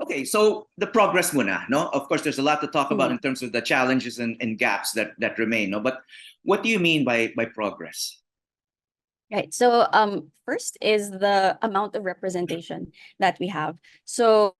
Okay, so the progress muna, no? Of course, there's a lot to talk about Mm. in terms of the challenges and gaps that remain, no? But what do you mean by progress? Right. So first is the amount of representation that we have. So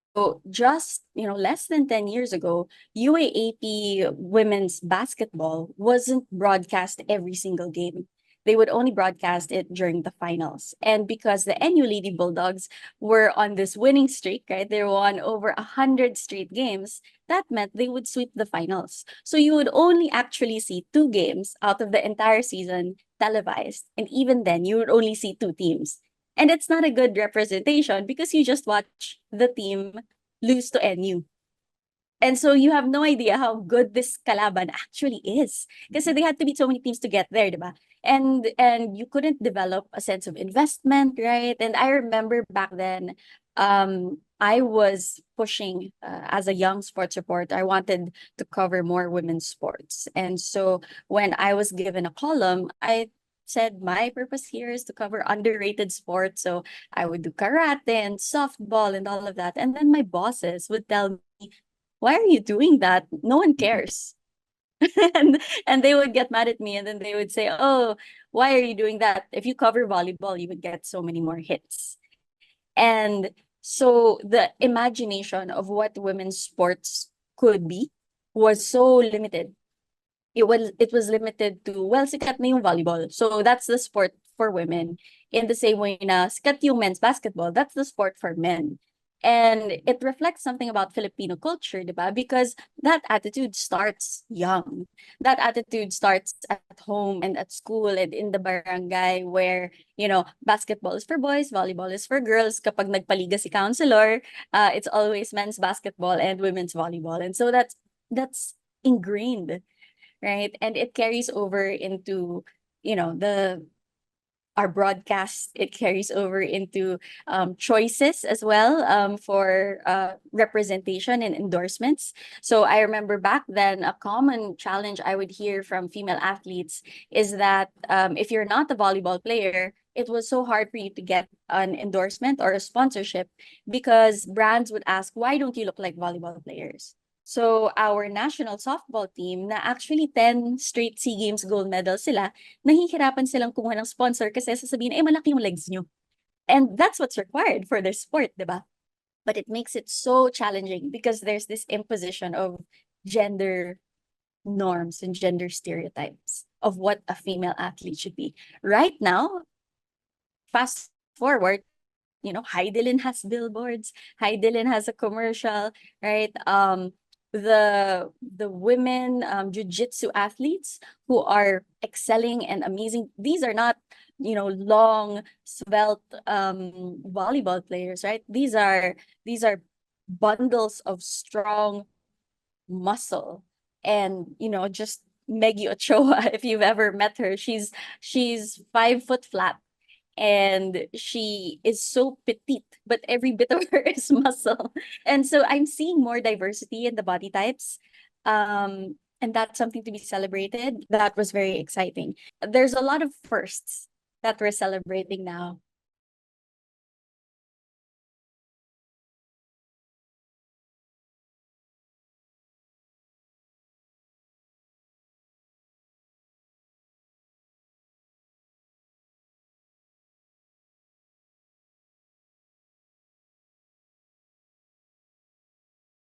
just, less than 10 years ago, UAAP women's basketball wasn't broadcast every single game. They would only broadcast it during the finals. And because the NU Lady Bulldogs were on this winning streak, right? They won over 100 straight games. That meant they would sweep the finals. So you would only actually see two games out of the entire season televised. And even then, you would only see two teams. And it's not a good representation because you just watch the team lose to NU. And so you have no idea how good this kalaban actually is. Because they had to beat so many teams to get there, diba? And you couldn't develop a sense of investment, right? And I remember back then, I was pushing as a young sports reporter. I wanted to cover more women's sports. And so when I was given a column, I said my purpose here is to cover underrated sports. So I would do karate and softball and all of that. And then my bosses would tell me, why are you doing that? No one cares. And they would get mad at me and then they would say, oh, why are you doing that? If you cover volleyball, you would get so many more hits. And so the imagination of what women's sports could be was so limited. It was limited to, well, sikat na yung volleyball. So that's the sport for women. In the same way na sikat yung men's basketball, that's the sport for men. And it reflects something about Filipino culture, diba? Because that attitude starts young. That attitude starts at home and at school and in the barangay where, basketball is for boys, volleyball is for girls. Kapag nagpaliga si counselor, it's always men's basketball and women's volleyball. And so that's ingrained, right? And it carries over into, the our broadcast. It carries over into choices as well, for representation and endorsements. So I remember back then, a common challenge I would hear from female athletes is that if you're not a volleyball player, it was so hard for you to get an endorsement or a sponsorship because brands would ask, why don't you look like volleyball players? So our national softball team na actually 10 straight SEA Games gold medals sila, nahihirapan silang kumuha ng sponsor kasi sasabihin, malaki yung legs nyo. And that's what's required for their sport, diba? But it makes it so challenging because there's this imposition of gender norms and gender stereotypes of what a female athlete should be. Right now, fast forward, Heidelin has billboards, Heidelin has a commercial, right? The women jiu-jitsu athletes who are excelling and amazing. These are not, long, svelte volleyball players, right? These are bundles of strong muscle. And, just Meggy Ochoa, if you've ever met her, she's 5 foot flat and she is so petite, but every bit of her is muscle. And so I'm seeing more diversity in the body types. And that's something to be celebrated. That was very exciting. There's a lot of firsts that we're celebrating now.